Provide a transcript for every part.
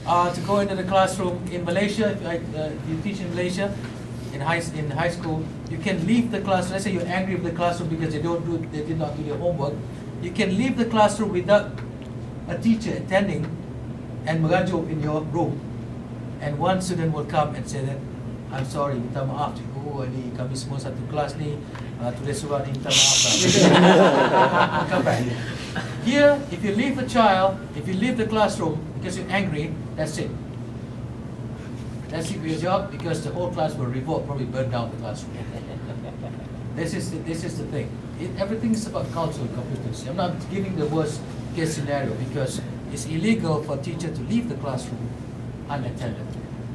to go into the classroom in Malaysia. If you teach in Malaysia, in high school, you can leave the classroom. Let's say you're angry with the classroom because they did not do their homework. You can leave the classroom without a teacher attending and mengajuk in your room, and one student will come and say that, I'm sorry, minta maaf cikgu, ni kami semua satu kelas ni, tulis surat ni minta maaf lah. Come back. Here, if you leave a child, if you leave the classroom because you're angry, that's it. That's it for your job, because the whole class will revolt, probably burn down the classroom. This is the thing. Everything is about cultural competency. I'm not giving the worst case scenario because it's illegal for a teacher to leave the classroom unattended.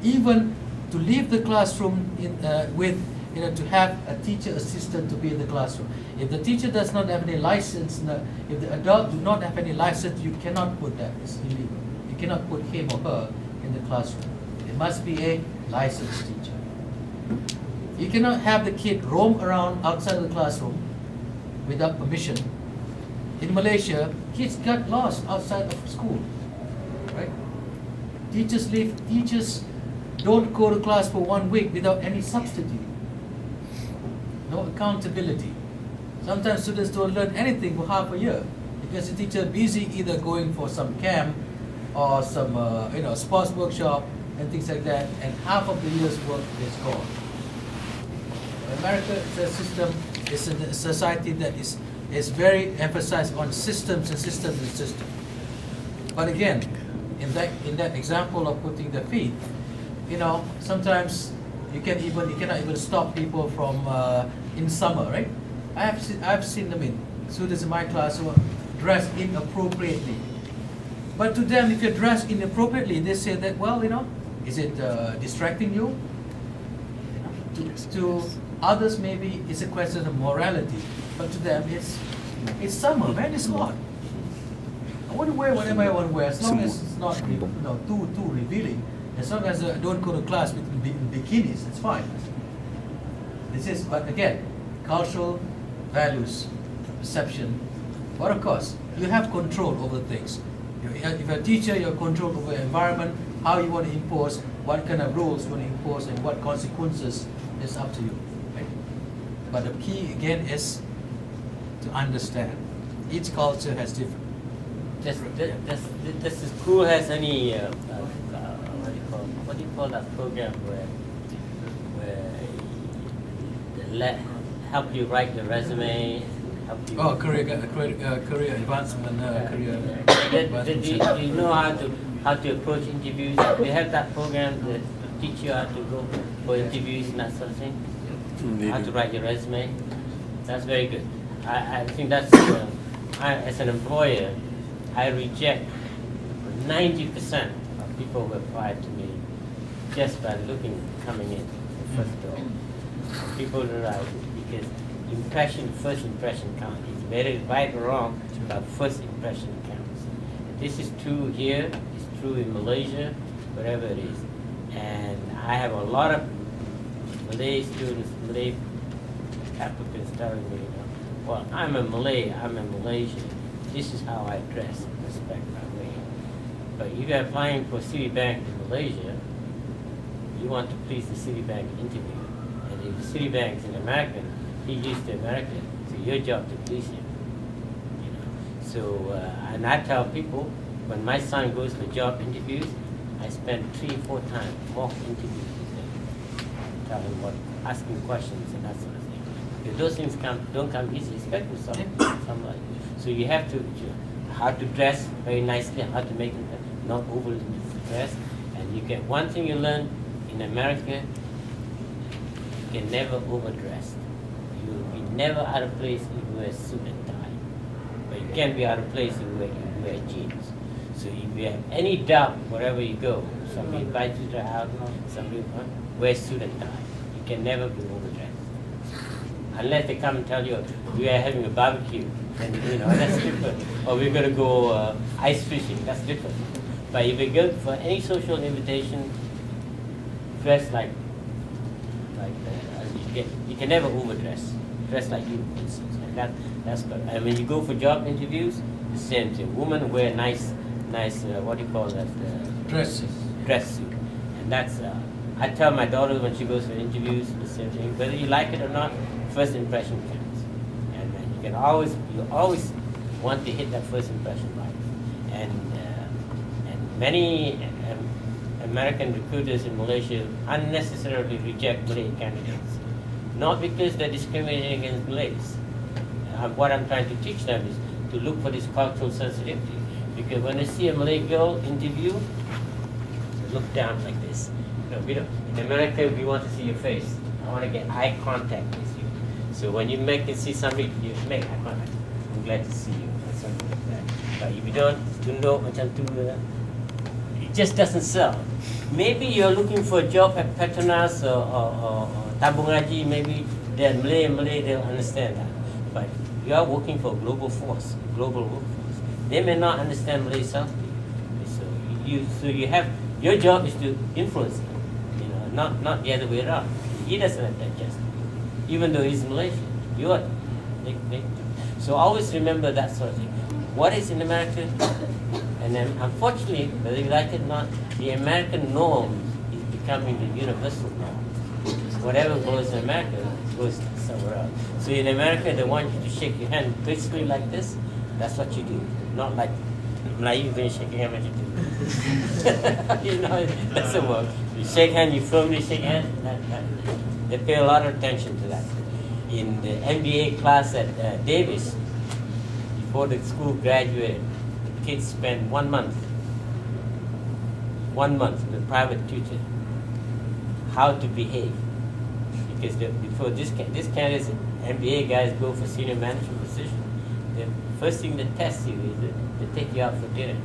Even to leave the classroom to have a teacher assistant to be in the classroom. If the teacher does not have any license, if the adult do not have any license, you cannot put that. It's illegal. You cannot put him or her in the classroom. It must be a licensed teacher. You cannot have the kid roam around outside of the classroom without permission. In Malaysia, kids got lost outside of school, right? Teachers leave. Teachers don't go to class for 1 week without any substitute. No accountability. Sometimes students don't learn anything for half a year because the teacher busy either going for some camp or some sports workshop and things like that, and half of the year's work is gone. America is a system, is a society that is very emphasized on systems and systems and systems. But again, in that example of putting the feet, sometimes you cannot even stop people from in summer, right? I've seen them in students in my class who are dressed inappropriately. But to them, if you're dressed inappropriately, they say that, well, is it distracting you? To others, maybe it's a question of morality, but to them, it's summer, man. It's hot. I want to wear whatever I want to wear, as long as it's not too revealing. As long as I don't go to class with bikinis, it's fine. But again, cultural values, perception. But of course, you have control over things. If you're a teacher, you have control over the environment, how you want to impose, what kind of rules you want to impose, and what consequences is up to you. Right? But the key again is to understand. Each culture has different. Does the school has any what do you call that program where help you write the resume, help you? Oh, career advancement, career. Do you know how to approach interviews? They have that program that teach you how to go for interviews and that sort of thing. How to write your resume. That's very good. I think that's as an employer, I reject 90% of people who apply to me just by coming in the first door. People are right because first impression counts. It's very right or wrong, but first impression counts. This is true here, it's true in Malaysia, wherever it is. And I have a lot of Malay students, Malay applicants telling me, well, I'm a Malay, I'm a Malaysian. This is how I dress, respect my way. But if you're applying for Citibank in Malaysia, you want to please the Citibank interview. And if the Citibank is an American, he used to American, so your job to please him. So, and I tell people, when my son goes for job interviews, I spend 3-4 times mock interviews with him, tell him asking questions and that sort of thing. If those things don't come easy, especially somebody. So you have to how to dress very nicely, how to make it not overly dressed. And you can one thing you learn in America, you can never overdress. You'll be never out of place if you wear a suit and tie. But you can't be out of place if you wear jeans. So if you have any doubt wherever you go, somebody invites you to a house, somebody wear suit and tie. You can never be overdressed. Unless they come and tell you, we are having a barbecue, then that's different. Or we're going to go ice fishing, that's different. But if you go for any social invitation, dress like you can never overdress. Dress like you, for instance. And that's good. And when you go for job interviews, the same thing. Women wear nice nice what do you call that? Dress. Dress suit. And that's, I tell my daughter when she goes for interviews, the same thing, whether you like it or not, first impression counts. And you always want to hit that first impression right. And many American recruiters in Malaysia unnecessarily reject Malay candidates, not because they're discriminating against Malays. What I'm trying to teach them is to look for this cultural sensitivity. Because when they see a Malay girl interview, they look down like this. You know, we don't, in America, we want to see your face. I want to get eye contact with you. So when you see somebody, you make eye contact. I'm glad to see you, or something like that. But if you don't, tunduk macam tu, it just doesn't sell. Maybe you're looking for a job at Petronas or Tabung Haji, maybe they're Malay, they'll understand that. But you are working for a global force, global workforce. They may not understand Malay South. So you have, your job is to influence them, you know, not the other way around. He doesn't have that just, even though he's Malaysian. You are. So always remember that sort of thing. What is in America? And then unfortunately, whether you like it or not, the American norm is becoming the universal norm. Whatever goes in America goes somewhere else. So in America, they want you to shake your hand basically like this. That's what you do. Not like Melayu, you shake your hand like you do. You know, it doesn't work. You shake hand, you firmly shake hand. They pay a lot of attention to that. In the MBA class at Davis, before the school graduated, the kids spent 1 month with a private tutor, how to behave. Because before this candidates, MBA guys go for senior management position. The first thing they test you is they take you out for dinner.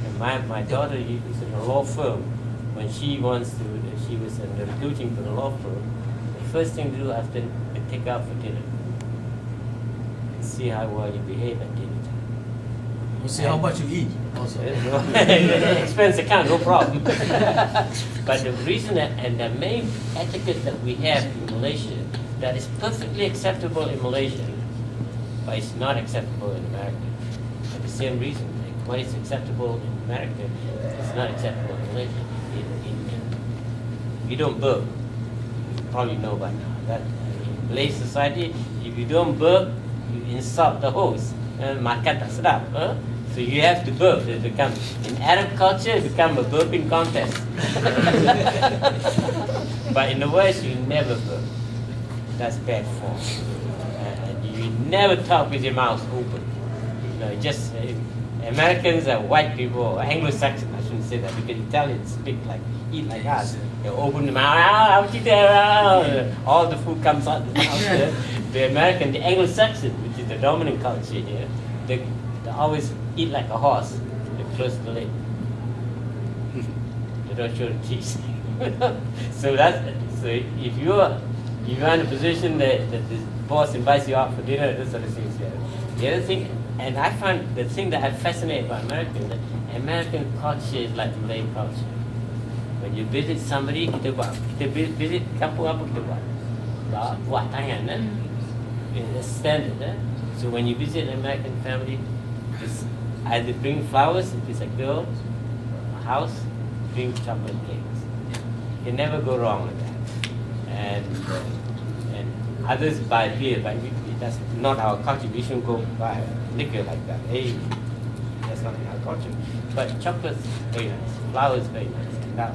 And my daughter is in a law firm. When she was in the recruiting for the law firm, the first thing to do after they take you out for dinner, see how well you behave at dinner time. We'll see how much you eat also. Expense account, no problem. But the reason and the main etiquette that we have in Malaysia that is perfectly acceptable in Malaysia, but it's not acceptable in America. For the same reason, like what is acceptable in America is not acceptable in Malaysia. You don't burp. You probably know by now that in Malay society, if you don't burp, you insult the host. Makan tak sedap. So you have to burp. It become, in Arab culture, it become a burping contest. But in the West, you never burp. That's bad form. And you never talk with your mouth open. You know, just Americans are white people, or Anglo-Saxon, I shouldn't say that, because Italians eat like us. They open the mouth, all the food comes out the mouth. The American, the Anglo-Saxon, which is the dominant culture here, they always eat like a horse. They close the leg. They don't show the teeth. So if you're in a position that the boss invites you out for dinner, this sort of things. The other thing, and I find the thing that I'm fascinated about America, that American culture is like Malay culture. When you visit somebody, kita visit kampung apa kita buat tangan, it's standard. So when you visit an American family, just either bring flowers if it's a girl, a house, bring chocolate cakes. You can never go wrong with that. And others buy beer, but that's not our culture. We shouldn't go buy liquor like that. Hey, that's not in our culture. But chocolate's very nice, flowers very nice, and that